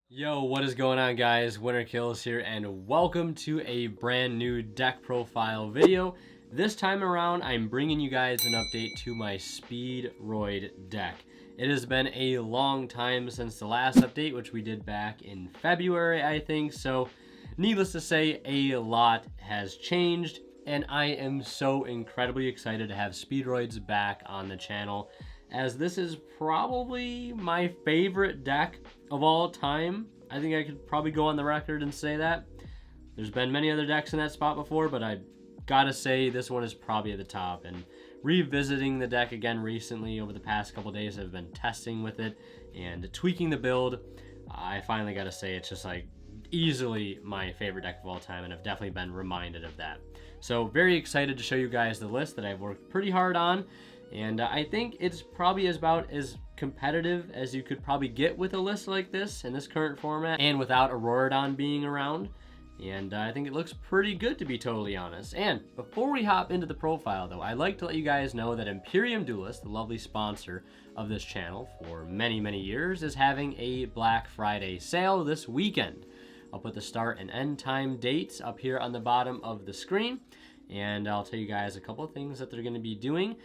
Yo, what is going on, guys? Winter Kills here, and welcome to a brand new deck profile video. This time around, I'm bringing you guys an update to my Speedroid deck. It has been a long time since the last update, which we did back in February, I think, so needless to say, a lot has changed, and I am so incredibly excited to have Speedroids back on the channel, as this is probably my favorite deck of all time. I think I could probably go on the record and say that. There's been many other decks in that spot before, but I gotta say this one is probably at the top. And revisiting the deck again recently over the past couple days, I've been testing with it and tweaking the build. I finally gotta say it's just like easily my favorite deck of all time, and I've definitely been reminded of that. So very excited to show you guys the list that I've worked pretty hard on. And I think it's probably about as competitive as you could probably get with a list like this in this current format, and without Auroradon being around. And I think it looks pretty good, to be totally honest. And before we hop into the profile though, I'd like to let you guys know that Imperium Duelist, the lovely sponsor of this channel for many years, is having a Black Friday sale this weekend. I'll put the start and end time dates up here on the bottom of the screen, and I'll tell you guys a couple of things that they're going to be doing.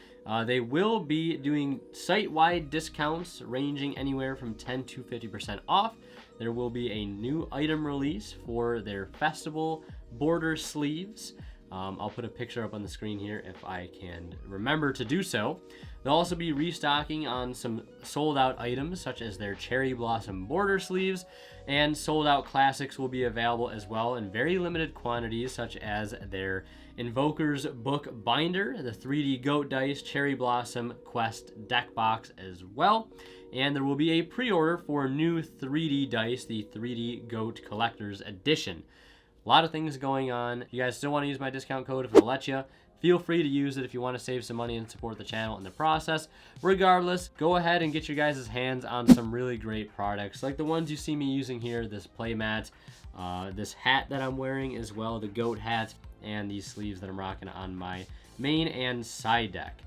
They will be doing site-wide discounts ranging anywhere from 10 to 50% off. There will be a new item release for their festival border sleeves. I'll put a picture up on the screen here if I can remember to do so. They'll also be restocking on some sold out items such as their Cherry Blossom border sleeves, and sold out classics will be available as well in very limited quantities, such as their Invoker's Book Binder, the 3D Goat Dice Cherry Blossom Quest deck box as well. And there will be a pre-order for new 3D dice, the 3D Goat Collector's Edition. A lot of things going on. If you guys still want to use my discount code, if it'll let you, feel free to use it if you want to save some money and support the channel in the process. Regardless, go ahead and get your guys' hands on some really great products, like the ones you see me using here, this playmat, this hat that I'm wearing as well, the goat hat, and these sleeves that I'm rocking on my main and side deck.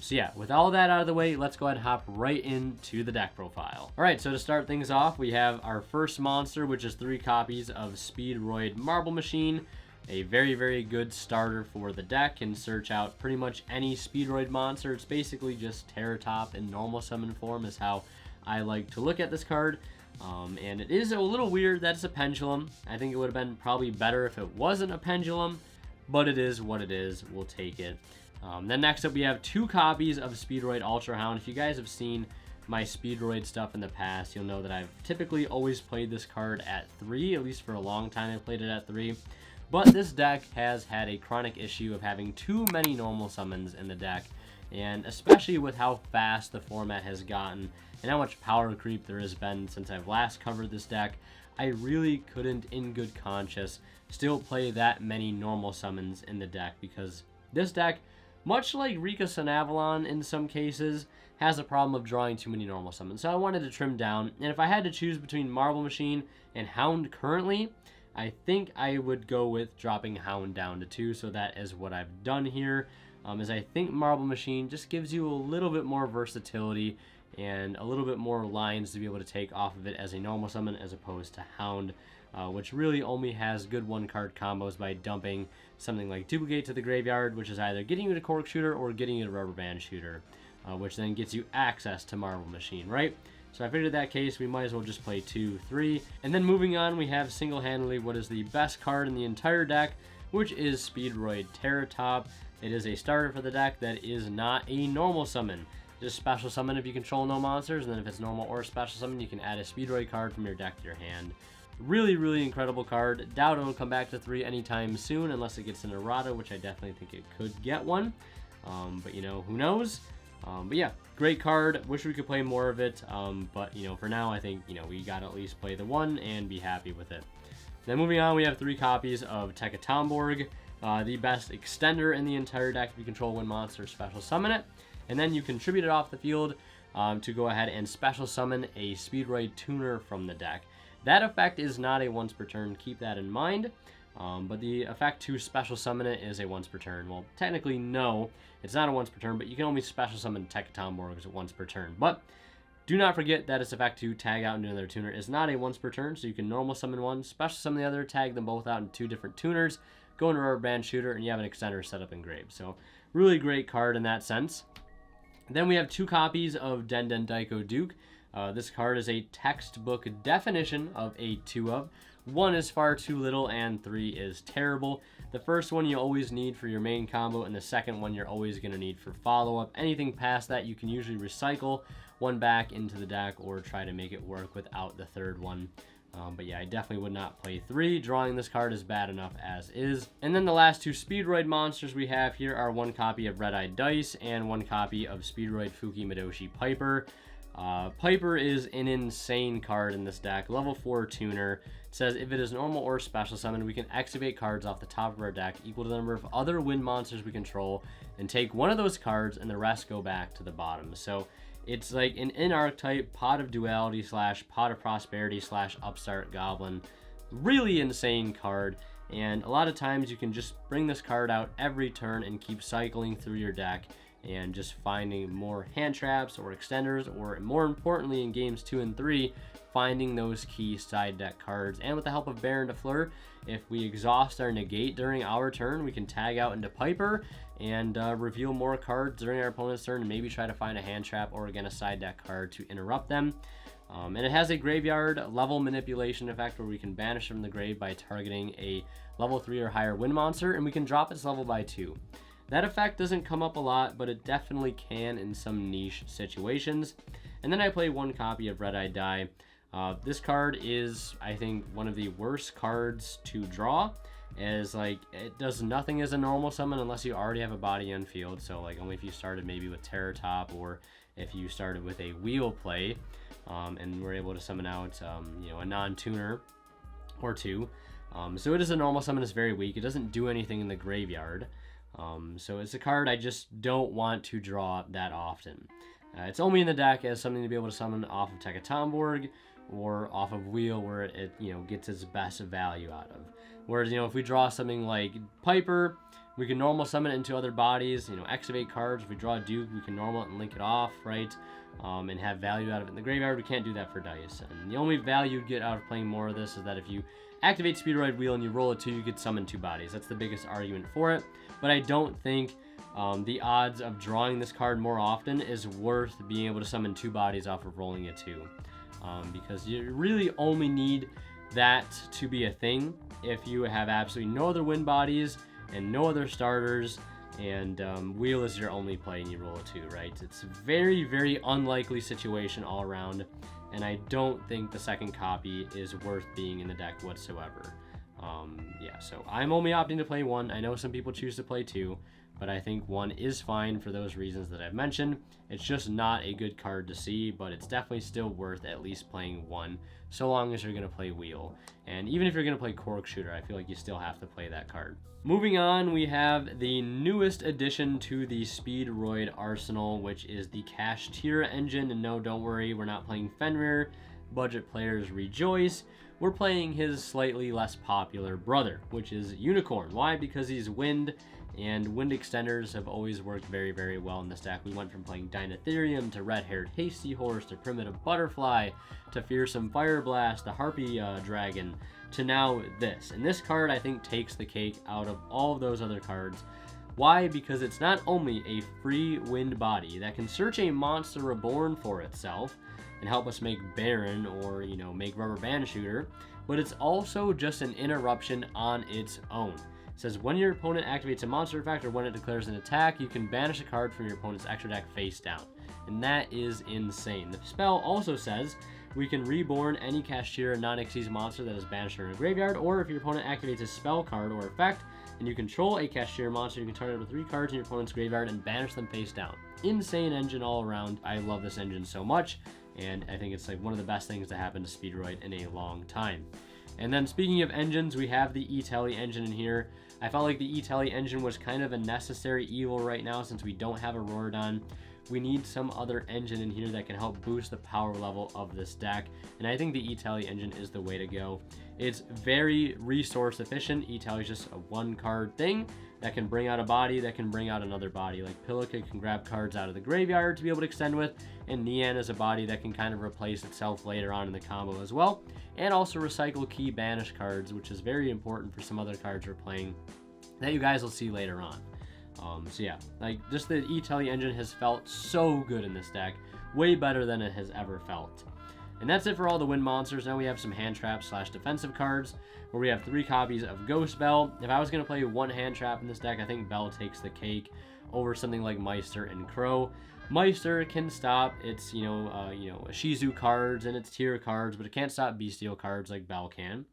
So yeah, with all that out of the way, let's go ahead and hop right into the deck profile. All right, so to start things off, we have our first monster, which is 3 copies of Speedroid Marble Machine. A very good starter for the deck. Can search out pretty much any Speedroid monster. It's basically just Terror Top in normal summon form is how I like to look at this card. And it is a little weird that it's a pendulum. I think it would have been probably better if it wasn't a pendulum, but it is what it is. We'll take it. Then next up, we have 2 copies of Speedroid Ultra Hound. If you guys have seen my Speedroid stuff in the past, you'll know that I've typically always played this card at 3, at least for a long time I played it at 3. But this deck has had a chronic issue of having too many normal summons in the deck, and especially with how fast the format has gotten and how much power creep there has been since I've last covered this deck, I really couldn't in good conscience still play that many normal summons in the deck, because this deck, much like Rika Sanavalon in some cases, has a problem of drawing too many normal summons. So I wanted to trim down, and if I had to choose between Marble Machine and Hound currently, I think I would go with dropping Hound down to 2, so that is what I've done here, as I think Marble Machine just gives you a little bit more versatility and a little bit more lines to be able to take off of it as a normal summon, as opposed to Hound, which really only has good 1-card combos by dumping something like Duplicate to the graveyard, which is either getting you to Cork Shooter or getting you to Rubber Band Shooter, which then gets you access to Marble Machine, right? So I figured in that case, we might as well just play 2, 3. And then moving on, we have single-handedly what is the best card in the entire deck, which is Speedroid Terror Top. It is a starter for the deck that is not a normal summon. Just special summon if you control no monsters, and then if it's normal or special summon, you can add a Speedroid card from your deck to your hand. Really incredible card. Doubt it'll come back to 3 anytime soon, unless it gets an errata, which I definitely think it could get one. But you know, who knows? But yeah, great card. Wish we could play more of it. But you know, for now, I think, you know, we gotta at least play the 1 and be happy with it. Then moving on, we have 3 copies of Tekatomborg, the best extender in the entire deck. If you control 1 monster, special summon it, and then you contribute it off the field to go ahead and special summon a Speedroid Tuner from the deck. That effect is not a once per turn. Keep that in mind. But the effect to special summon it is a once per turn. Well, technically, no, it's not a once per turn, but you can only special summon Tekatomborgs once per turn. But Do not forget that its effect to tag out into another tuner is not a once per turn, so you can normal summon one, special summon the other, tag them both out in 2 different tuners, go into Rubber Band Shooter, and you have an extender set up engraved. So really great card in that sense. Then we have 2 copies of Den Den Daiko Duke. This card is a textbook definition of a 2 of. 1 is far too little and 3 is terrible. The first one you always need for your main combo, and the second one you're always going to need for follow-up. Anything past that you can usually recycle one back into the deck or try to make it work without the third one. But yeah, I definitely would not play 3. Drawing this card is bad enough as is. And then the last 2 Speedroid monsters we have here are 1 copy of Red-Eyed Dice and 1 copy of Speedroid Fuki Madoshi Piper. Piper is an insane card in this deck. Level 4 tuner. It says if it is normal or special summon, we can activate cards off the top of our deck equal to the number of other wind monsters we control and take one of those cards and the rest go back to the bottom. So it's like an in-archetype Pot of Duality / Pot of Prosperity / Upstart Goblin. Really insane card. And a lot of times you can just bring this card out every turn and keep cycling through your deck and just finding more hand traps or extenders, or more importantly in games 2 and 3, finding those key side deck cards. And with the help of Baron de Fleur, if we exhaust our negate during our turn, we can tag out into Piper and reveal more cards during our opponent's turn and maybe try to find a hand trap or again a side deck card to interrupt them. And it has a graveyard level manipulation effect where we can banish from the grave by targeting a level 3 or higher wind monster, and we can drop its level by 2. That effect doesn't come up a lot, but it definitely can in some niche situations. And then I play 1 copy of Red-Eyed Die. This card is, I think, one of the worst cards to draw, as like it does nothing as a normal summon unless you already have a body on field. So like only if you started maybe with Terror Top, or if you started with a wheel play, and were able to summon out a non-tuner or 2. So it is a normal summon. It's very weak. It doesn't do anything in the graveyard. So it's a card I just don't want to draw that often. It's only in the deck as something to be able to summon off of Tekatomborg or off of Wheel, where it gets its best value out of. Whereas if we draw something like Piper, we can normal summon it into other bodies, activate cards. If we draw a Duke, we can normal it and link it off, right? And have value out of it in the graveyard. We can't do that for Dice. And the only value you get out of playing more of this is that if you activate Speedroid Wheel and you roll a 2, you could summon 2 bodies. That's the biggest argument for it. But I don't think the odds of drawing this card more often is worth being able to summon 2 bodies off of rolling a 2. Because you really only need that to be a thing if you have absolutely no other wind bodies and no other starters, and Wheel is your only play and you roll a 2, right? It's a very, very unlikely situation all around, and I don't think the second copy is worth being in the deck whatsoever. Yeah, so I'm only opting to play 1. I know some people choose to play 2, but I think 1 is fine for those reasons that I've mentioned. It's just not a good card to see, but it's definitely still worth at least playing 1, so long as you're going to play Wheel. And even if you're going to play Cork Shooter, I feel like you still have to play that card. Moving on, we have the newest addition to the Speedroid arsenal, which is the Kashtira engine. And no, don't worry, we're not playing Fenrir. Budget players rejoice. We're playing his slightly less popular brother, which is Unicorn. Why? Because he's wind, and wind extenders have always worked very, very well in this deck. We went from playing Dinotherium to Red-Haired Hasty Horse to Primitive Butterfly to Fearsome Fire Blast to Harpy Dragon to now this. And this card, I think, takes the cake out of all of those other cards. Why? Because it's not only a free wind body that can search a monster reborn for itself and help us make Baron or, make Rubber Band Shooter, but it's also just an interruption on its own. It says when your opponent activates a monster effect or when it declares an attack, you can banish a card from your opponent's extra deck face down. And that is insane. The spell also says we can reborn any Kashtira non-Xyz monster that is banished from a graveyard, or if your opponent activates a spell card or effect and you control a Kashtira monster, you can target up to 3 cards in your opponent's graveyard and banish them face down. Insane engine all around. I love this engine so much, and I think it's like one of the best things to happen to Speedroid in a long time. And then speaking of engines, we have the E-Telly engine in here. I felt like the E-Telly engine was kind of a necessary evil right now since we don't have a Rorodon. we need some other engine in here that can help boost the power level of this deck, and I think the E-Tally engine is the way to go. It's very resource efficient. E-Tally is just a one card thing that can bring out a body, that can bring out another body. Like Pilica can grab cards out of the graveyard to be able to extend with, and Nian is a body that can kind of replace itself later on in the combo as well, and also recycle key banish cards, which is very important for some other cards we're playing that you guys will see later on. So yeah, like just the E-Tally engine has felt so good in this deck, way better than it has ever felt. And that's it for all the wind monsters. Now we have some hand traps / defensive cards, where we have 3 copies of Ghost Bell. If I was going to play one hand trap in this deck, I think Bell takes the cake over something like Meister and Crow. Meister can stop its, Shizu cards and its tier cards, but it can't stop Bestial cards like Bell can.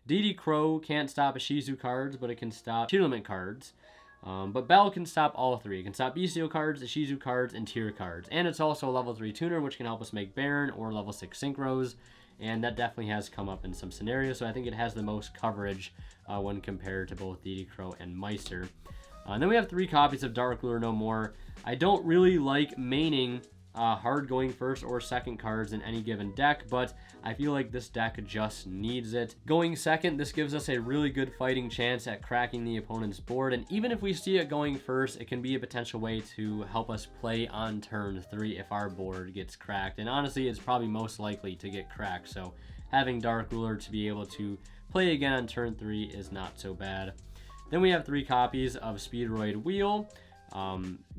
DD Crow can't stop a Shizu cards, but it can stop Tearlament cards. But Bell can stop all 3. It can stop Bestial cards, the Shizu cards, and tier cards. And it's also a level 3 tuner, which can help us make Baron or level 6 Synchros. And that definitely has come up in some scenarios, so I think it has the most coverage when compared to both DD Crow and Meister. And then we have 3 copies of Dark Lure No More. I don't really like maining hard going first or second cards in any given deck, but I feel like this deck just needs it. Going second, this gives us a really good fighting chance at cracking the opponent's board, and even if we see it going first, it can be a potential way to help us play on turn 3 if our board gets cracked. And honestly, it's probably most likely to get cracked, so having Dark Ruler to be able to play again on turn 3 is not so bad. Then we have 3 copies of Speedroid Wheel.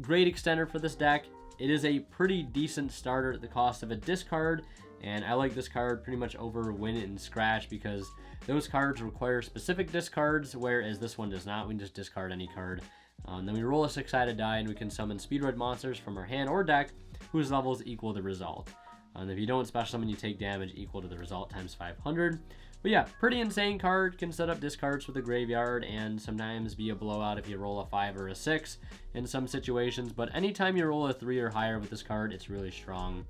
Great extender for this deck. It is a pretty decent starter at the cost of a discard, and I like this card pretty much over Win and Scratch because those cards require specific discards, whereas this one does not. We can just discard any card. Then we roll a 6-sided die, and we can summon Speedroid monsters from our hand or deck whose levels equal the result. And if you don't special summon, you take damage equal to the result times 500. But yeah, pretty insane card. Can set up discards for the graveyard and sometimes be a blowout if you roll a 5 or a 6 in some situations. But anytime you roll a 3 or higher with this card, it's really strong.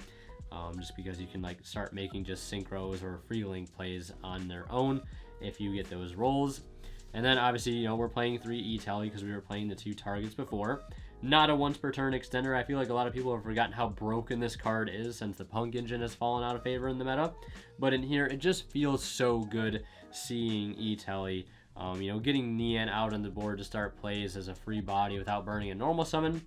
Just because you can like start making just synchros or free link plays on their own if you get those rolls. And then obviously, we're playing 3 E-Tally because we were playing the 2 targets before. Not a once per turn extender. I feel like a lot of people have forgotten how broken this card is since the Punk engine has fallen out of favor in the meta. But in here, it just feels so good seeing E-Tally. Getting Nian out on the board to start plays as a free body without burning a normal summon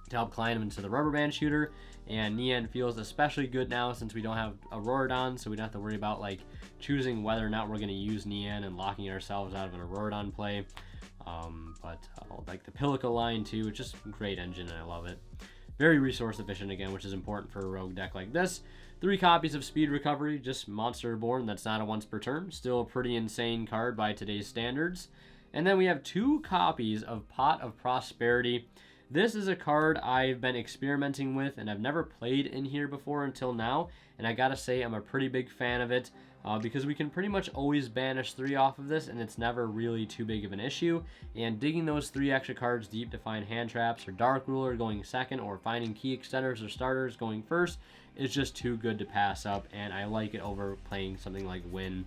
to help climb him into the rubber band shooter. And Nian feels especially good now since we don't have Auroradon, so we don't have to worry about like choosing whether or not we're going to use Nian and locking ourselves out of an Auroradon play. Like the Pilica line too, it's just a great engine and I love it. Very resource efficient again, which is important for a rogue deck like this. 3 copies of Speed Recovery, just Monster Reborn, that's not a once per turn. Still a pretty insane card by today's standards. And then we have 2 copies of Pot of Prosperity. This is a card I've been experimenting with and I've never played in here before until now. And I gotta say I'm a pretty big fan of it. Because we can pretty much always banish 3 off of this and it's never really too big of an issue. And digging those 3 extra cards deep to find hand traps or Dark Ruler going second or finding key extenders or starters going first is just too good to pass up, and I like it over playing something like Win.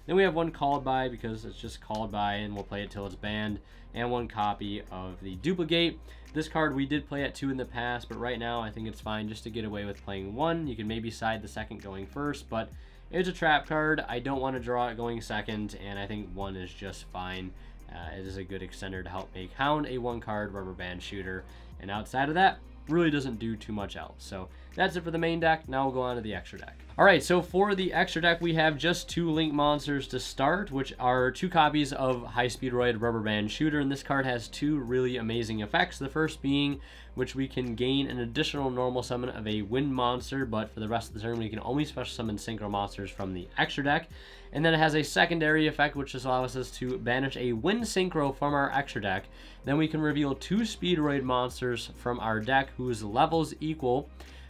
Then we have 1 called by because it's just called by and we'll play it till it's banned, and 1 copy of the Duplicate. This card we did play at 2 in the past, but right now I think it's fine just to get away with playing 1. You can maybe side the second going first, but it's a trap card. I don't want to draw it going second, and I think 1 is just fine. It is a good extender to help make Hound a 1-card rubber band shooter, and outside of that, really doesn't do too much else. So that's it for the main deck. Now we'll go on to the extra deck. Alright, so for the extra deck, we have just 2 Link monsters to start, which are 2 copies of High Speedroid Rubber Band Shooter, and this card has 2 really amazing effects. The first being, which we can gain an additional normal summon of a wind monster, but for the rest of the turn, we can only special summon synchro monsters from the extra deck. And then it has a secondary effect, which just allows us to banish a wind synchro from our extra deck. Then we can reveal 2 Speedroid monsters from our deck whose levels equal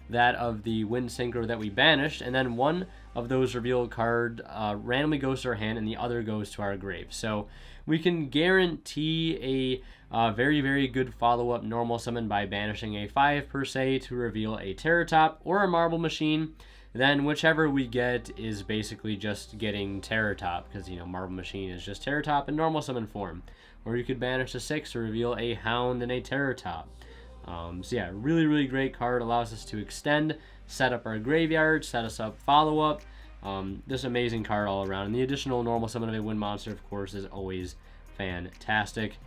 that of the wind synchro that we banished, and then 1 of those revealed card randomly goes to our hand and the other goes to our grave. So we can guarantee a very, very good follow-up normal summon by banishing a 5 per se to reveal a Terratop or a Marble Machine. Then whichever we get is basically just getting Terratop, because Marble Machine is just Terratop in normal summon form. Or you could banish a 6 to reveal a Hound and a Terratop. So yeah, really great card. Allows us to extend, set up our graveyard, set us up follow-up. This amazing card all around. And the additional normal summon of a wind monster, of course, is always fantastic.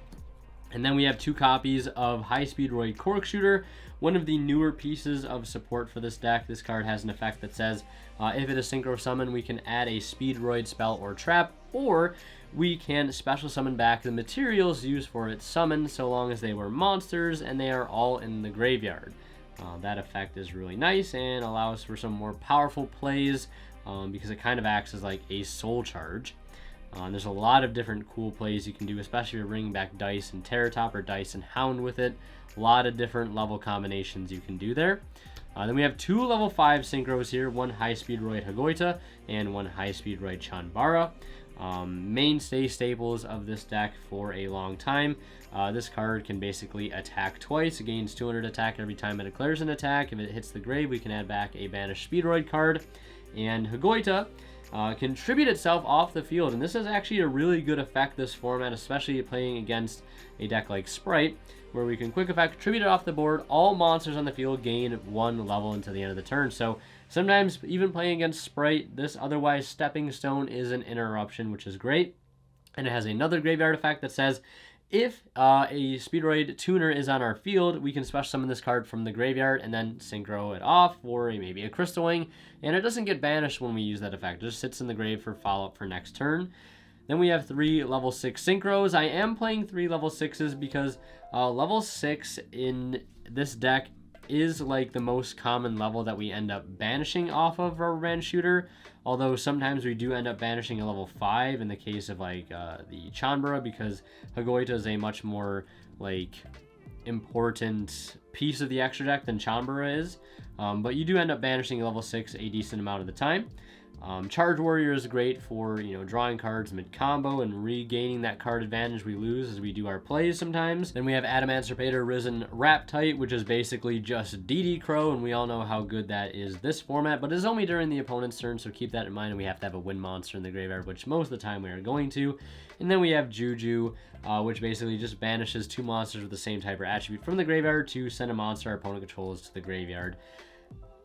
And then we have 2 copies of High Speedroid Corkshootr, one of the newer pieces of support for this deck. This card has an effect that says, if it is synchro summon, we can add a Speedroid spell or trap, or we can special summon back the materials used for its summon, so long as they were monsters and they are all in the graveyard. That effect is really nice and allows for some more powerful plays, because it kind of acts as like a soul charge. There's a lot of different cool plays you can do, especially if you're bringing back Dice and Terratop or Dice and Hound with it. A lot of different level combinations you can do there. Then we have 2 level 5 synchros here, 1 High Speedroid Hagoita and 1 High Speedroid Chanbara. Mainstay staples of this deck for a long time. This card can basically attack twice. It gains 200 attack every time it declares an attack. If it hits the grave, we can add back a banished Speedroid card. And Hagoita can tribute itself off the field, and this is actually a really good effect this format, especially playing against a deck like Sprite, where we can quick effect tribute it off the board. All monsters on the field gain 1 level until the end of the turn. So sometimes even playing against Sprite, this otherwise stepping stone is an interruption, which is great. And it has another graveyard effect that says, if a Speedroid tuner is on our field, we can special summon this card from the graveyard and then synchro it off for maybe a Crystal Wing, and it doesn't get banished when we use that effect. It just sits in the grave for follow-up for next turn. Then we have 3 level 6 synchros. I am playing 3 level 6s because level 6 in this deck is like the most common level that we end up banishing off of Rubber Band Shooter. Although sometimes we do end up banishing a level 5 in the case of like the Chanbara, because Hagoita is a much more like important piece of the extra deck than Chanbara is. But you do end up banishing a level 6 a decent amount of the time. Charge Warrior is great for, drawing cards mid-combo and regaining that card advantage we lose as we do our plays sometimes. Then we have Adamant Serpator Risen Raptite, which is basically just DD Crow, and we all know how good that is this format, but it's only during the opponent's turn, so keep that in mind, and we have to have a wind monster in the graveyard, which most of the time we are going to. And then we have Juju, which basically just banishes 2 monsters with the same type or attribute from the graveyard to send a monster our opponent controls to the graveyard.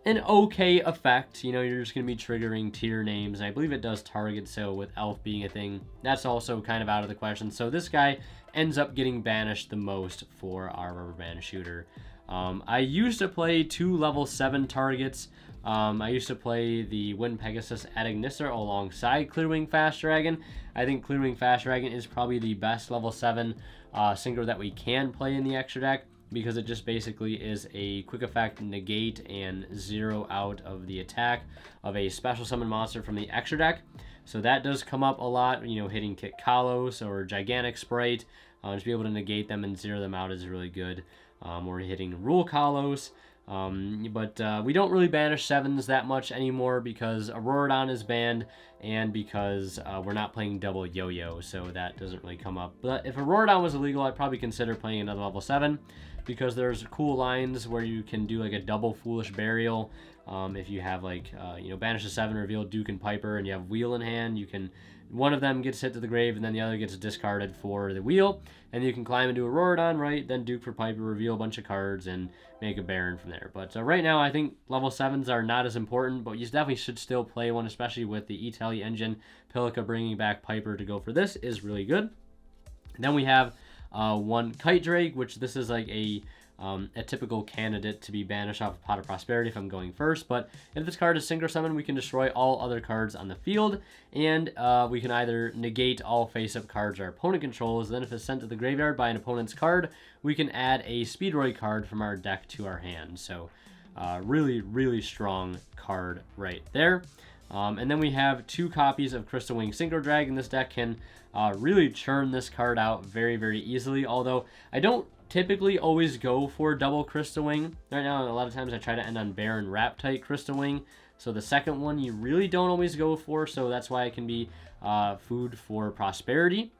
An okay effect, you're just going to be triggering tier names, and I believe it does target, so with Elf being a thing, that's also kind of out of the question. So this guy ends up getting banished the most for our Rubber Band Shooter. I used to play 2 level 7 targets. I used to play the Wind Pegasus Adagnissa alongside Clearwing Fast Dragon. I think Clearwing Fast Dragon is probably the best level 7 synchro that we can play in the extra deck, because it just basically is a quick effect negate and 0 out of the attack of a special summon monster from the extra deck. So that does come up a lot, hitting Kit Kalos or Gigantic Sprite. Just be able to negate them and 0 them out is really good. Or hitting Rule Kalos. But we don't really banish 7s that much anymore because Auroradon is banned and because we're not playing double Yo-Yo, so that doesn't really come up. But if Auroradon was illegal, I'd probably consider playing another level 7 because there's cool lines where you can do like a double Foolish Burial. If you have like, banish a 7, reveal Duke and Piper, and you have Wheel in hand, you can... One of them gets hit to the grave, and then the other gets discarded for the wheel. And you can climb into Auroradon, right? Then Duke for Piper, reveal a bunch of cards, and make a Baron from there. But right now, I think level 7s are not as important, but you definitely should still play one, especially with the Italy engine. Pilica bringing back Piper to go for this is really good. Then we have 1 Kite Drake, which this is like a typical candidate to be banished off of Pot of Prosperity if I'm going first. But if this card is synchro summon, we can destroy all other cards on the field, and we can either negate all face-up cards our opponent controls. Then if it's sent to the graveyard by an opponent's card, we can add a Speedroid card from our deck to our hand. So really strong card right there. And then we have 2 copies of Crystal Wing Synchro Dragon. This deck can really churn this card out very easily, although I don't typically always go for double Crystal Wing. Right now, a lot of times I try to end on Baron Raptite Crystal Wing. So the second one you really don't always go for, so that's why it can be food for Prosperity.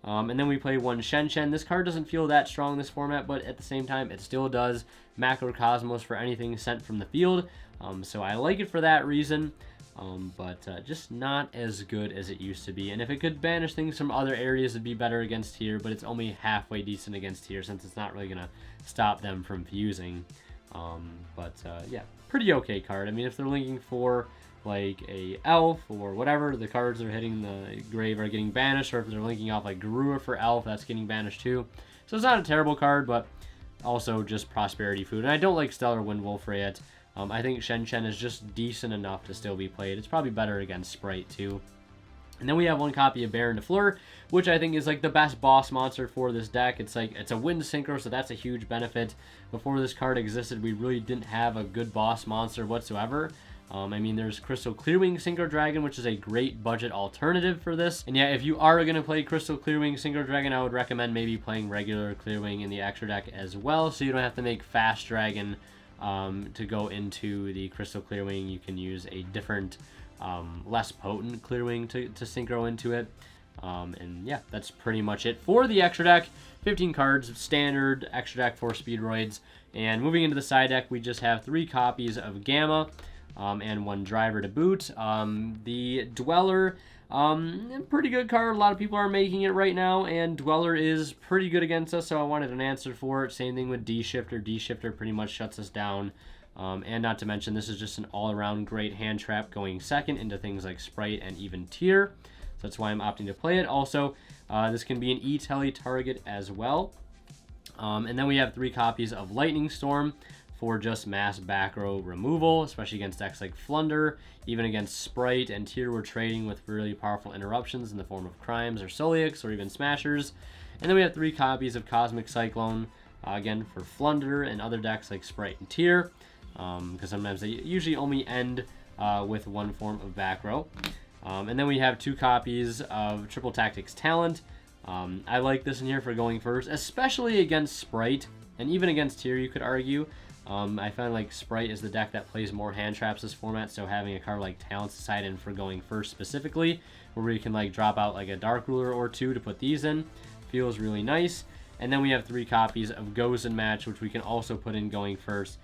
And then we play 1 Shen Shen. This card doesn't feel that strong in this format, but at the same time, it still does Macrocosmos for anything sent from the field. So I like it for that reason. but just not as good as it used to be. And if it could banish things from other areas, it'd be better against here, but it's only halfway decent against here since it's not really going to stop them from fusing. Yeah, pretty okay card. I mean, if they're linking for like a elf or whatever, the cards that are hitting the grave are getting banished, or if they're linking off like Garua for elf, that's getting banished too. So it's not a terrible card, but also just prosperity food. And I don't like Stellar Windwolf yet. I think Shen Shen is just decent enough to still be played. It's probably better against Sprite too. And then we have one copy of Baron de Fleur, which I think is like the best boss monster for this deck. It's like, it's a wind synchro, so that's a huge benefit. Before this card existed, we really didn't have a good boss monster whatsoever. I mean, there's Crystal Clearwing Synchro Dragon, which is a great budget alternative for this. And yeah, if you are going to play Crystal Clearwing Synchro Dragon, I would recommend maybe playing regular Clearwing in the extra deck as well, so you don't have to make Fast Dragon to go into the Crystal Clearwing. You can use a different, less potent Clearwing to synchro into it. And yeah, that's pretty much it for the extra deck. 15 cards, standard extra deck for Speedroids. And moving into the side deck, we just have 3 copies of Gamma. And 1 driver to boot. The Dweller, pretty good card. A lot of people are making it right now, and Dweller is pretty good against us, so I wanted an answer for it. Same thing with D-Shifter. D-Shifter pretty much shuts us down. And not to mention, this is just an all-around great hand trap going second into things like Sprite and even Tier. So that's why I'm opting to play it. Also, this can be an E-Telly target as well. And then we have 3 copies of Lightning Storm for just mass back row removal, especially against decks like Flunder. Even against Sprite and Tier, we're trading with really powerful interruptions in the form of Crimes or Soliacs or even Smashers. And then we have 3 copies of Cosmic Cyclone, again for Flunder and other decks like Sprite and Tier, because sometimes they usually only end with 1 form of back row. And then we have 2 copies of Triple Tactics Talent. I like this in here for going first, especially against Sprite, and even against Tier, you could argue. I find like Sprite is the deck that plays more hand traps this format, so having a card like Talent's side in for going first specifically, where we can like drop out like a Dark Ruler or 2 to put these in, feels really nice. And then we have 3 copies of Goes and Match, which we can also put in going first,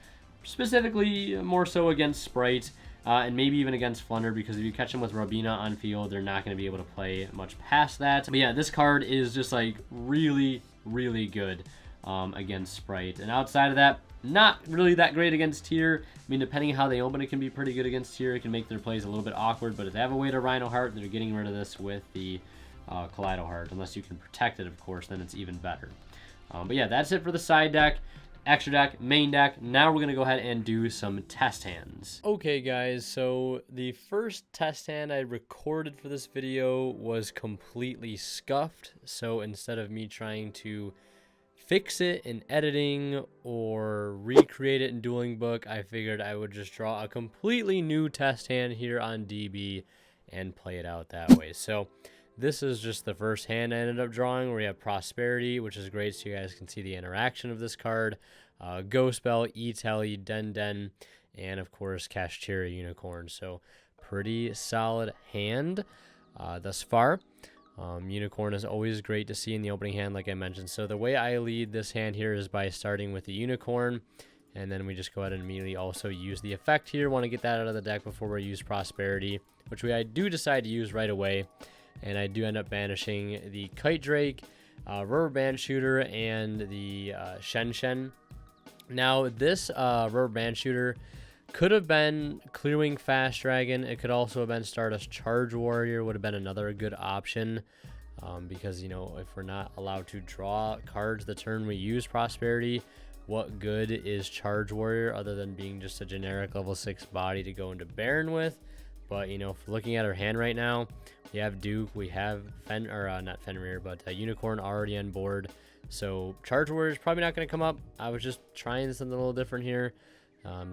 specifically more so against Sprite, and maybe even against Flunder, because if you catch them with Robina on field, they're not going to be able to play much past that. But yeah, this card is just like really, really good against Sprite. And outside of that, not really that great against Tier. I mean, depending on how they open, it can be pretty good against Tier. It can make their plays a little bit awkward, but if they have a way to Rhino Heart, they're getting rid of this with the Kaleido Heart. Unless you can protect it, of course, then it's even better. But yeah, that's it for the side deck, extra deck, main deck. Now we're going to go ahead and do some test hands. Okay, guys, so the first test hand I recorded for this video was completely scuffed. So instead of me trying to fix it in editing or recreate it in Dueling Book, I figured I would just draw a completely new test hand here on DB and play it out that way. So this is just the first hand I ended up drawing, where we have Prosperity, which is great, so you guys can see the interaction of this card. Go Spell, E-Telly, Den, and of course Kashtira Unicorn. So pretty solid hand thus far. Unicorn is always great to see in the opening hand, like I mentioned. So the way I lead this hand here is by starting with the Unicorn, and then we just go ahead and immediately also use the effect here. Want to get that out of the deck before we use Prosperity, which I do decide to use right away. And I do end up banishing the Kite Drake, Rubber Band Shooter, and the Shen Shen. Now, this Rubber Band Shooter could have been Clearwing Fast Dragon. It could also have been Stardust Charge Warrior, would have been another good option. Because, you know, if we're not allowed to draw cards the turn we use Prosperity, what good is Charge Warrior other than being just a generic level 6 body to go into Baron with? But, you know, if looking at our hand right now, we have Duke, we have not Fenrir, but Unicorn already on board. So Charge Warrior is probably not going to come up. I was just trying something a little different here.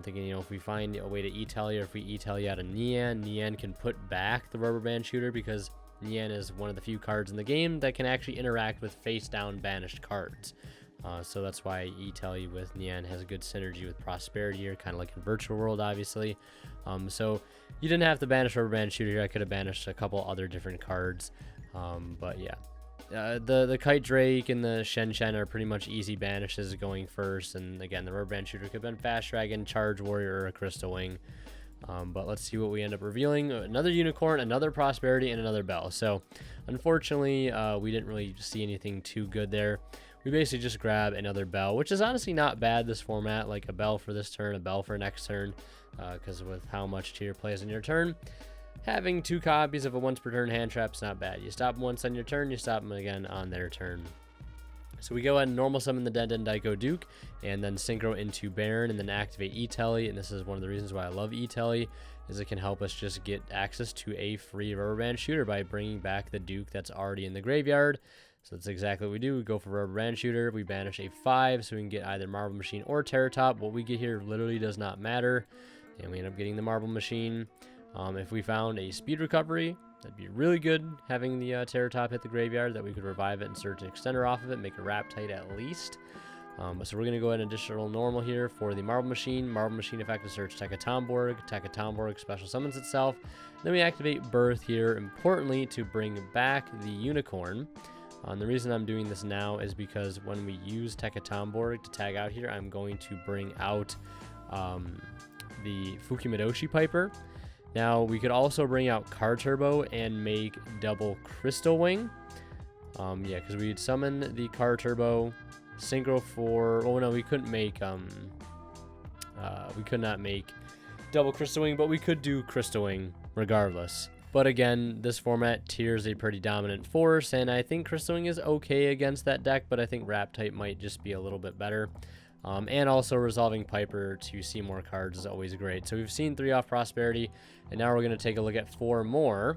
Thinking, you know, if we find a way to E-Telly, or if we E-Telly out of Nian, Nian can put back the Rubber Band Shooter, because Nian is one of the few cards in the game that can actually interact with face-down banished cards. So that's why E-Telly with Nian has a good synergy with Prosperity here, kind of like in Virtual World, obviously. So you didn't have to banish Rubber Band Shooter here. I could have banished a couple other different cards. But yeah. The Kite Drake and the Shen Shen are pretty much easy banishes going first. And again, the Rubber Band Shooter could have been Fast Dragon, Charge Warrior, or a Crystal Wing. But let's see what we end up revealing. Another unicorn, another prosperity, and another bell. So unfortunately, we didn't really see anything too good there. We basically just grab another bell, which is honestly not bad this format, like a bell for this turn, a bell for next turn, because with how much tier plays in your turn, having 2 copies of a once per turn hand trap's not bad. You stop them once on your turn, you stop them again on their turn. So we go ahead and normal summon the Den Den Daiko Duke, and then synchro into Baron, and then activate E-Telly. And this is one of the reasons why I love E-Telly, is it can help us just get access to a free rubber band shooter by bringing back the Duke that's already in the graveyard. So that's exactly what we do. We go for rubber band shooter, we banish a 5, so we can get either Marble Machine or Terror Top. What we get here literally does not matter, and we end up getting the Marble Machine. If we found a speed recovery, that'd be really good, having the Terror Top hit the graveyard, that we could revive it and search an extender off of it, make a wrap tight at least. So we're going to go ahead and additional normal here for the Marble Machine. Marble Machine effective search Tekatomborg special summons itself. Then we activate Birth here, importantly, to bring back the Unicorn. The reason I'm doing this now is because when we use Tekatomborg to tag out here, I'm going to bring out the Fukimadoshi Piper. Now, we could also bring out Car Turbo and make double Crystal Wing. Yeah, because we'd summon the Car Turbo, synchro for... Oh, no, we couldn't make... we could not make double Crystal Wing, but we could do Crystal Wing regardless. But again, this format tiers a pretty dominant force, and I think Crystal Wing is okay against that deck, but I think Wrap Type might just be a little bit better. And also resolving Piper to see more cards is always great. So we've seen 3 off Prosperity, and now we're going to take a look at 4 more.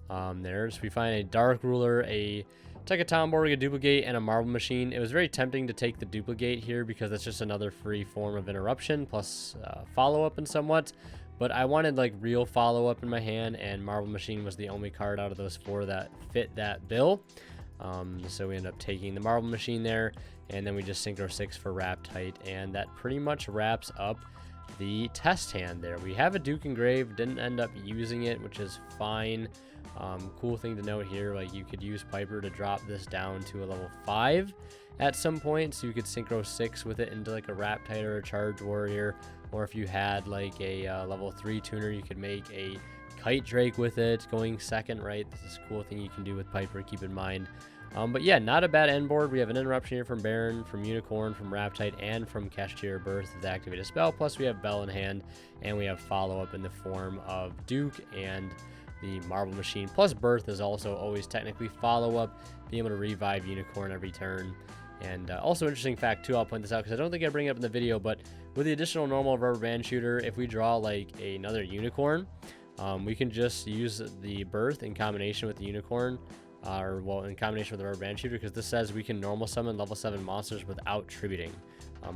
So we find a Dark Ruler, a Tekatomborg, a Duplicate, and a Marble Machine. It was very tempting to take the Duplicate here because it's just another free form of interruption plus follow-up and somewhat. But I wanted like real follow-up in my hand, and Marble Machine was the only card out of those 4 that fit that bill. So we end up taking the Marble Machine there, and then we just Synchro 6 for Wrap Tight, and that pretty much wraps up the test hand there. We have a Duke Engraved, didn't end up using it, which is fine. Cool thing to note here, like you could use Piper to drop this down to a level 5 at some point, so you could Synchro 6 with it into like a Wrap Tight or a Charge Warrior, or if you had like a level 3 tuner, you could make a Kite Drake with it going second, right? This is a cool thing you can do with Piper, keep in mind. But yeah, not a bad end board. We have an interruption here from Baron, from Unicorn, from Raptite, and from Kashtira Birth to activate a spell. Plus we have Bell in hand, and we have follow-up in the form of Duke and the Marble Machine. Plus Birth is also always technically follow-up, being able to revive Unicorn every turn. And also interesting fact too, I'll point this out because I don't think I bring it up in the video, but with the additional normal rubber band shooter, if we draw like another Unicorn, we can just use the Birth in combination with the Unicorn, in combination with the rubber band shooter, because this says we can normal summon level 7 monsters without tributing.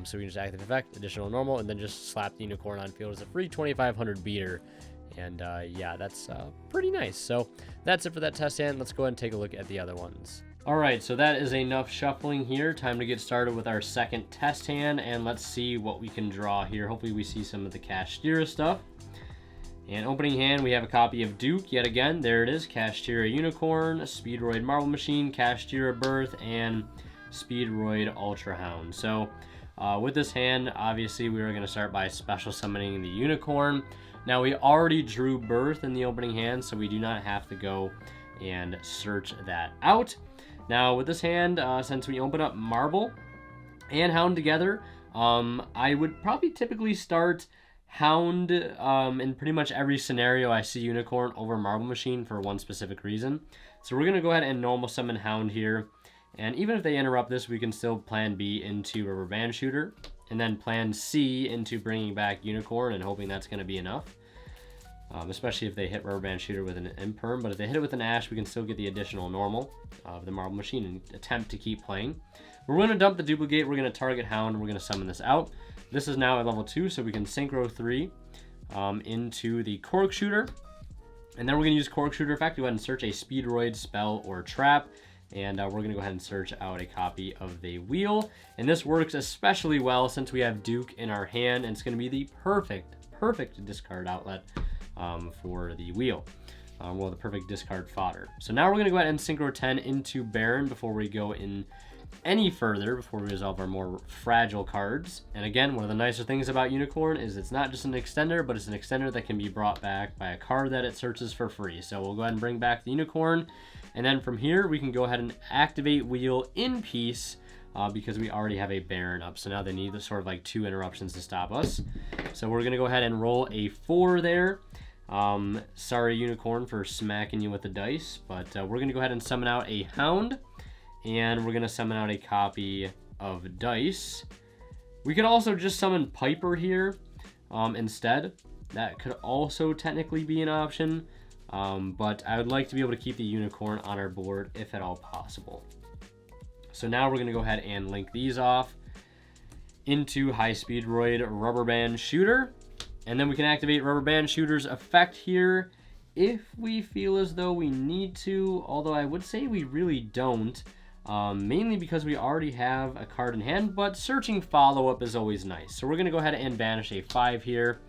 So we can just active effect, additional normal, and then just slap the Unicorn on field as a free 2500 beater. And yeah, that's pretty nice. So that's it for that test hand. Let's go ahead and take a look at the other ones. All right, so that is enough shuffling here. Time to get started with our second test hand, and let's see what we can draw here. Hopefully we see some of the Kashtira stuff. And opening hand, we have a copy of Duke yet again. There it is, Kashtira Unicorn, Speedroid Marble Machine, Kashtira Birth, and Speedroid Ultra Hound. So with this hand, obviously we are going to start by special summoning the Unicorn. Now we already drew Birth in the opening hand, so we do not have to go and search that out. Now with this hand, since we open up Marble and Hound together, I would probably typically start Hound in pretty much every scenario I see Unicorn over Marble Machine for one specific reason. So we're going to go ahead and normal summon Hound here. And even if they interrupt this, we can still plan B into Rubber Band Shooter. And then plan C into bringing back Unicorn and hoping that's going to be enough. Especially if they hit Rubber Band Shooter with an Imperm. But if they hit it with an Ash, we can still get the additional normal of the Marble Machine and attempt to keep playing. We're going to dump the Duplicate. We're going to target Hound. We're going to summon this out. This is now at level 2, so we can Synchro 3 into the Cork Shooter. And then we're going to use Cork Shooter effect to go ahead and search a Speedroid, spell, or trap. And we're going to go ahead and search out a copy of the Wheel. And this works especially well since we have Duke in our hand. And it's going to be the perfect discard outlet for the Wheel. Well, the perfect discard fodder. So now we're going to go ahead and Synchro 10 into Baron before we go in any further before we resolve our more fragile cards. And again, one of the nicer things about Unicorn is it's not just an extender, but it's an extender that can be brought back by a card that it searches for free. So we'll go ahead and bring back the Unicorn. And then from here, we can go ahead and activate Wheel in peace because we already have a Baron up. So now they need sort of like 2 interruptions to stop us. So we're going to go ahead and roll a 4 there. Sorry, Unicorn, for smacking you with the dice, but we're going to go ahead and summon out a Hound. And we're going to summon out a copy of Dice. We could also just summon Piper here instead. That could also technically be an option. But I would like to be able to keep the Unicorn on our board if at all possible. So now we're going to go ahead and link these off into High Speedroid Rubber Band Shooter. And then we can activate Rubber Band Shooter's effect here if we feel as though we need to. Although I would say we really don't. Mainly because we already have a card in hand, but searching follow-up is always nice. So we're going to go ahead and banish a 5 here,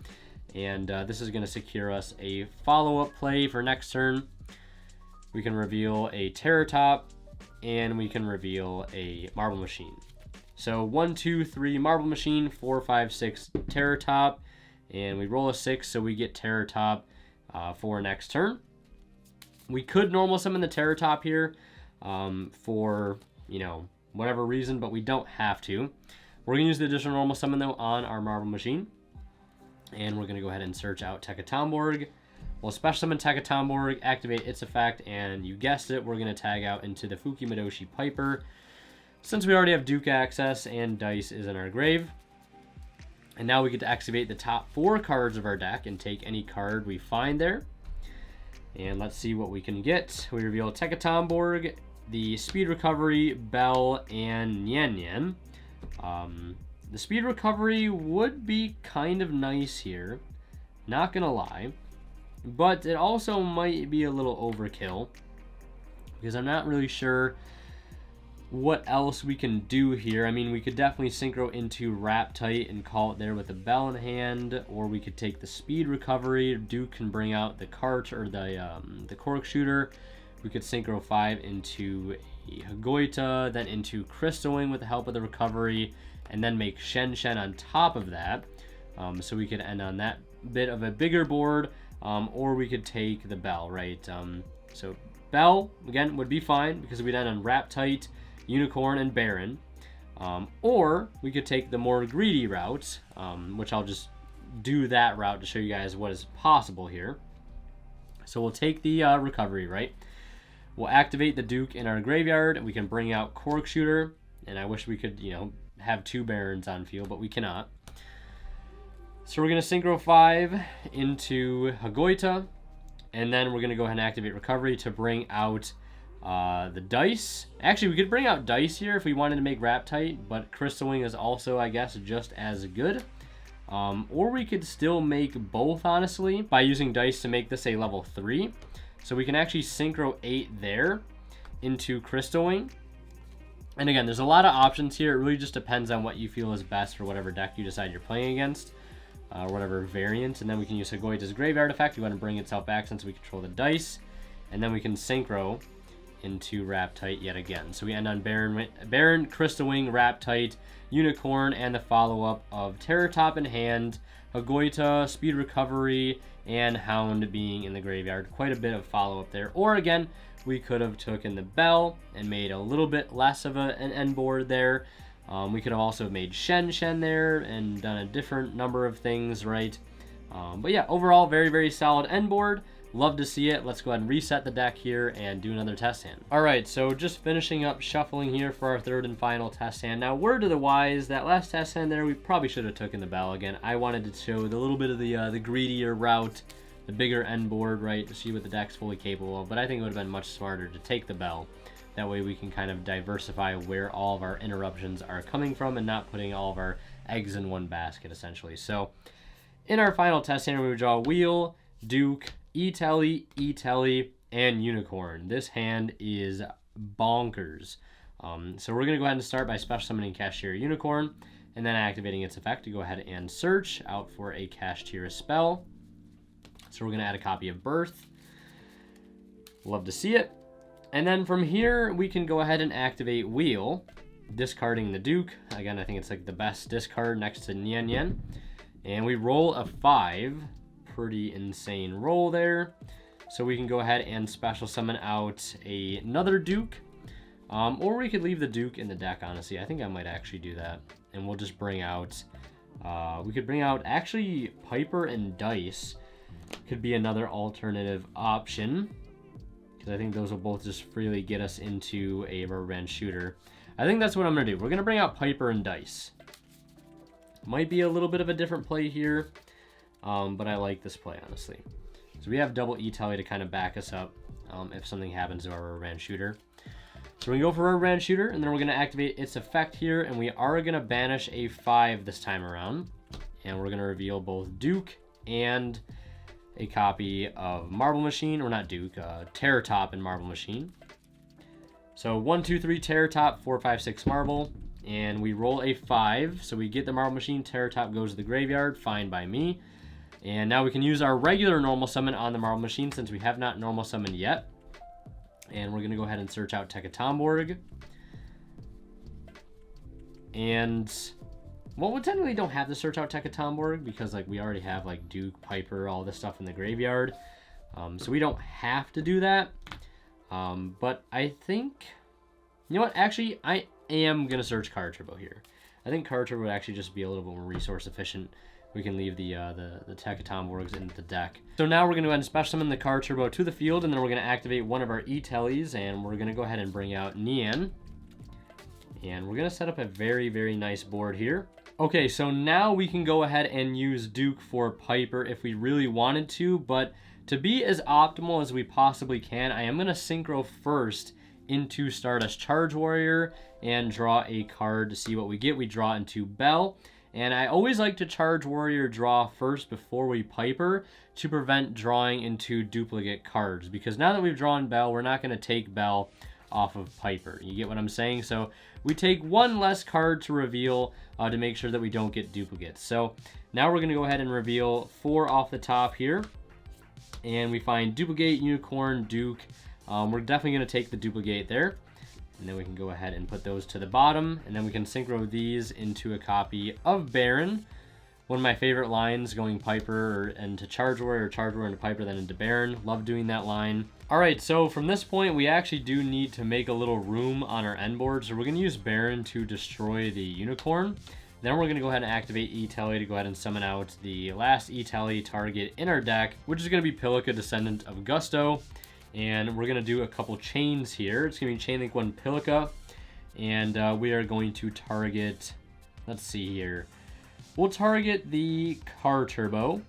and this is going to secure us a follow-up play for next turn. We can reveal a Terror Top, and we can reveal a Marble Machine. So 1, 2, 3 Marble Machine, 4, 5, 6 Terror Top, and we roll a 6, so we get Terror Top for next turn. We could normal summon the Terror Top here, for, you know, whatever reason, but we don't have to. We're going to use the additional normal summon, though, on our Marble Machine. And we're going to go ahead and search out Tekatomborg. We'll special summon Tekatomborg, activate its effect, and you guessed it, we're going to tag out into the Fukimadoshi Piper. Since we already have Duke access and Dice is in our grave. And now we get to activate the top 4 cards of our deck and take any card we find there. And let's see what we can get. We reveal Tekatomborg, the Speed Recovery, Bell, and Nyan Nyan. The Speed Recovery would be kind of nice here, not gonna lie, but it also might be a little overkill because I'm not really sure what else we can do here. I mean, we could definitely synchro into Wrap Tight and call it there with the Bell in hand, or we could take the Speed Recovery. Duke can bring out the cart or the Cork Shooter. We could synchro 5 into a Hagoita, then into Crystal Wing with the help of the Recovery, and then make Shen Shen on top of that. So we could end on that bit of a bigger board, or we could take the Bell, right? So Bell, again, would be fine because we'd end on Wrap Tight, Unicorn, and Baron. Or we could take the more greedy route, which I'll just do that route to show you guys what is possible here. So we'll take the Recovery, right? We'll activate the Duke in our graveyard. We can bring out Cork Shooter, and I wish we could, you know, have 2 Barons on field, but we cannot. So we're going to Synchro 5 into Hagoita, and then we're going to go ahead and activate Recovery to bring out the Dice. Actually, we could bring out Dice here if we wanted to make Wrap Tight, but Crystal Wing is also, I guess, just as good. Or we could still make both, honestly, by using Dice to make this a level 3. So we can actually Synchro 8 there into Crystal Wing. And again, there's a lot of options here. It really just depends on what you feel is best for whatever deck you decide you're playing against, or whatever variant. And then we can use Hagoita's Graveyard effect. We want to bring itself back since we control the Dice. And then we can Synchro into Wrap Tight yet again. So we end on Baron, Crystal Wing, Wrap Tight, Unicorn, and the follow-up of Terror Top in hand, Hagoita, Speed Recovery, and Hound being in the graveyard. Quite a bit of follow-up there. Or again, we could have taken the Bell and made a little bit less of an end board there. We could have also made Shen Shen there and done a different number of things, right? But yeah, overall, very, very solid end board. Love to see it. Let's go ahead and reset the deck here and do another test hand. All right, so just finishing up shuffling here for our 3rd and final test hand. Now, word to the wise, that last test hand there, we probably should have taken the Bell again. I wanted to show the little bit of the greedier route, the bigger end board, right, to see what the deck's fully capable of. But I think it would have been much smarter to take the Bell. That way we can kind of diversify where all of our interruptions are coming from and not putting all of our eggs in one basket, essentially. So in our final test hand, we would draw Wheel, Duke, E-Telly, E-Telly, and Unicorn. This hand is bonkers. So we're going to go ahead and start by special summoning Kashtira Unicorn, and then activating its effect to go ahead and search out for a Kashtira spell. So we're going to add a copy of Birth. Love to see it. And then from here, we can go ahead and activate Wheel. discarding the Duke. Again, I think it's like the best discard next to Nian Nian. And we roll a 5. Pretty insane roll there. So we can go ahead and special summon out another Duke. Or we could leave the Duke in the deck, honestly. I think I might actually do that. And we'll just bring out... we could bring out, actually, Piper and Dice. Could be another alternative option. Because I think those will both just freely get us into a rubber band shooter. I think that's what I'm going to do. We're going to bring out Piper and Dice. Might be a little bit of a different play here. But I like this play, honestly. So we have double E-Tally to kind of back us up if something happens to our rubber band shooter. So we're going to go for rubber band shooter, and then we're going to activate its effect here, and we are going to banish a 5 this time around. And we're going to reveal both Duke and a copy of Marble Machine, or not Duke, Terror Top and Marble Machine. So 1, 2, 3 Terror Top, 4, 5, 6 Marble, and we roll a 5. So we get the Marble Machine, Terror Top goes to the graveyard, fine by me. And now we can use our regular normal summon on the Marble Machine since we have not normal summoned yet. And we're going to go ahead and search out Tekatomborg. And, well, we technically don't have to search out Tekatomborg because, like, we already have, like, Duke, Piper, all this stuff in the graveyard. So we don't have to do that. But I think, you know what, actually, I am going to search Card Turbo here. I think Card Turbo would actually just be a little bit more resource efficient. We can leave the Tekatomborgs in the deck. So now we're going to go ahead and special summon the Card Turbo to the field, and then we're going to activate one of our E-Tellies, and we're going to go ahead and bring out Nian. And we're going to set up a very, very nice board here. Okay, so now we can go ahead and use Duke for Piper if we really wanted to, but to be as optimal as we possibly can, I am going to synchro first into Stardust Charge Warrior and draw a card to see what we get. We draw into Bell. And I always like to Charge Warrior draw first before we Piper to prevent drawing into duplicate cards. Because now that we've drawn Bell, we're not going to take Bell off of Piper. You get what I'm saying? So we take one less card to reveal to make sure that we don't get duplicates. So now we're going to go ahead and reveal 4 off the top here. And we find Duplicate, Unicorn, Duke. We're definitely going to take the Duplicate there. And then we can go ahead and put those to the bottom. And then we can synchro these into a copy of Baron. One of my favorite lines, going Piper into Charge Warrior, or Charge Warrior into Piper, then into Baron. Love doing that line. Alright, so from this point, we actually do need to make a little room on our end board. So we're going to use Baron to destroy the Unicorn. Then we're going to go ahead and activate E-Telly to go ahead and summon out the last E-Telly target in our deck, which is going to be Pilika, Descendant of Gusto. And we're going to do a couple chains here. It's going to be Chain Link 1 Pilika. And we are going to target, let's see here. We'll target the Card Turbo.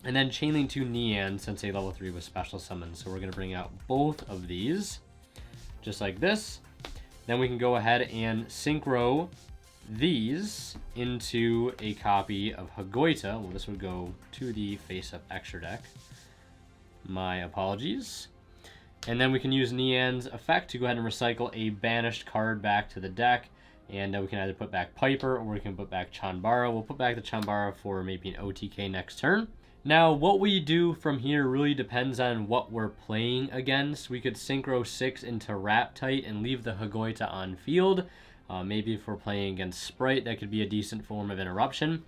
And then Chain Link 2 Nian, since a level 3 was special summoned. So we're going to bring out both of these. Just like this. Then we can go ahead and synchro these into a copy of Hagoita. Well, this would go to the face-up extra deck. My apologies. And then we can use Nian's effect to go ahead and recycle a banished card back to the deck. And we can either put back Piper or we can put back Chanbara. We'll put back the Chanbara for maybe an OTK next turn. Now, what we do from here really depends on what we're playing against. We could synchro 6 into Raptite and leave the Hagoita on field. Maybe if we're playing against Sprite, that could be a decent form of interruption.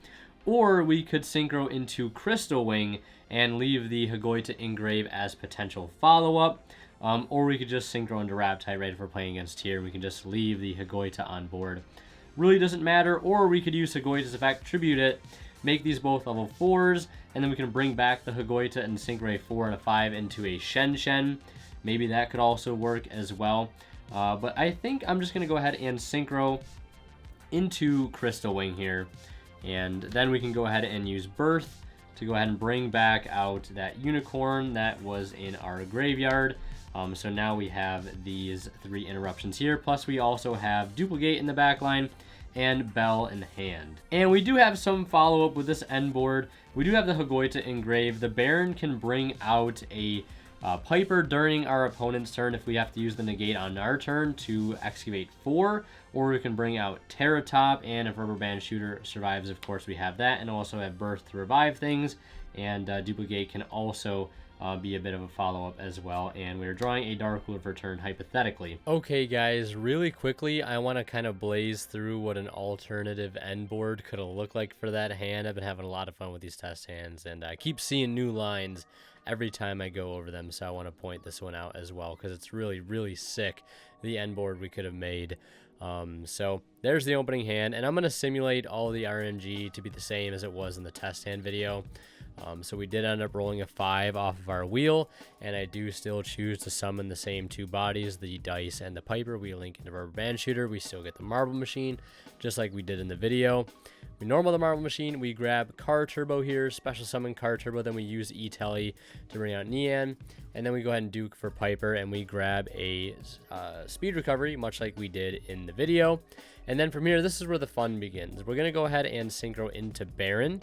Or we could synchro into Crystal Wing and leave the Hagoita Engrave as potential follow-up. Or we could just synchro into Raptite right if we're playing against Tier. We can just leave the Hagoita on board. Really doesn't matter. Or we could use Hagoita's effect, tribute it, make these both level 4s, and then we can bring back the Hagoita and synchro a 4 and a 5 into a Shen. Maybe that could also work as well. But I think I'm just going to go ahead and synchro into Crystal Wing here. And then we can go ahead and use Birth to go ahead and bring back out that Unicorn that was in our graveyard. So now we have these 3 interruptions here. Plus we also have Duplicate in the back line and Bell in hand. And we do have some follow-up with this end board. We do have the Hagoita Engrave. The Baron can bring out a Piper during our opponent's turn if we have to use the negate on our turn to excavate 4, or we can bring out Terra Top, and if Rubber Band Shooter survives, of course, we have that, and also have Birth to revive things, and Duplicate can also be a bit of a follow-up as well. And we're drawing a Dark Wolf return hypothetically. Okay guys, really quickly I want to kind of blaze through what an alternative end board could have looked like for that hand. I've been having a lot of fun with these test hands, and I keep seeing new lines every time I go over them, so I want to point this one out as well because it's really sick, the end board we could have made. So there's the opening hand, and I'm going to simulate all the RNG to be the same as it was in the test hand video. So we did end up rolling a 5 off of our wheel, and I do still choose to summon the same 2 bodies, the dice and the piper. We link into rubber band shooter. We still get the marble machine, just like we did in the video. We normal the marble machine. We grab car turbo here, special summon car turbo. Then we use E-Telly to bring out Nian, and then we go ahead and duke for piper, and we grab a speed recovery, much like we did in the video. And then from here, this is where the fun begins. We're going to go ahead and synchro into Baron,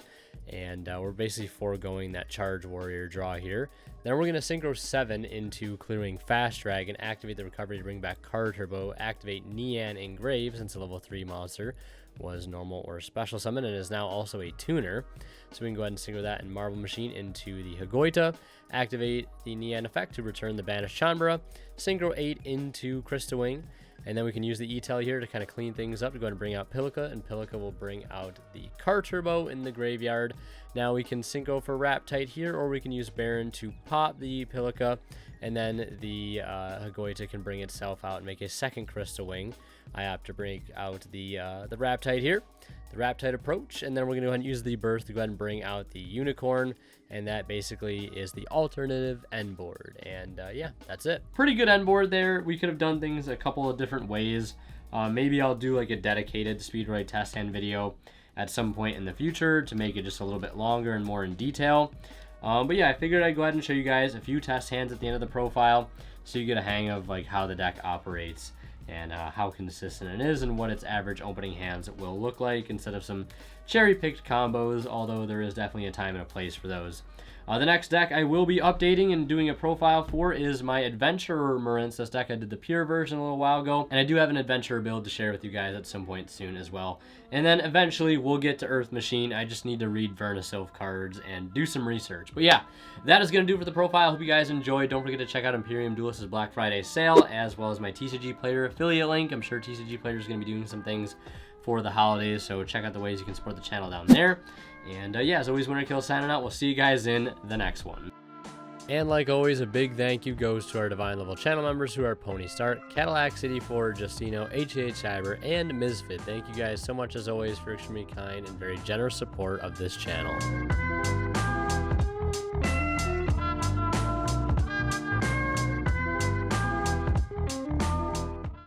and we're basically foregoing that charge warrior draw here. Then we're going to synchro 7 into clearing Fast Dragon, activate the recovery to bring back car turbo, activate Nian Engrave since a level 3 monster was normal or special summon and is now also a tuner. So we can go ahead and synchro that in Marble Machine into the Hagoita, activate the Nian effect to return the Banished Chanbara, synchro 8 into Crystal Wing, and then we can use the E-Tel here to kind of clean things up to go ahead and bring out Pilika, and Pilika will bring out the car turbo in the graveyard. Now we can synchro for Raptite here, or we can use Baron to pop the Pilika, and then the Hagoita can bring itself out and make a second Crystal Wing. I opt to bring out the Raptite here, the Raptite approach, and then we're going to go ahead and use the burst to go ahead and bring out the Unicorn, and that basically is the alternative end board. And yeah, that's it. Pretty good end board there. We could have done things a couple of different ways. Maybe I'll do like a dedicated Speedroid test hand video at some point in the future to make it just a little bit longer and more in detail. But yeah, I figured I'd go ahead and show you guys a few test hands at the end of the profile so you get a hang of like how the deck operates and how consistent it is and what its average opening hands will look like instead of some cherry-picked combos, although there is definitely a time and a place for those. The next deck I will be updating and doing a profile for is my Adventurer Marines. This deck I did the pure version a little while ago, and I do have an Adventurer build to share with you guys at some point soon as well. And then eventually we'll get to Earth Machine. I just need to read Vernisylph cards and do some research. But yeah, that is going to do it for the profile. Hope you guys enjoyed. Don't forget to check out Imperium Duelist's Black Friday sale, as well as my TCG Player affiliate link. I'm sure TCG Player is going to be doing some things for the holidays, so check out the ways you can support the channel down there. And yeah, as always, Winter Kill signing out. We'll see you guys in the next one. And like always, a big thank you goes to our Divine Level channel members who are Pony Start, Cadillac City 4, Justino, HH Cyber, and Misfit. Thank you guys so much as always for extremely kind and very generous support of this channel.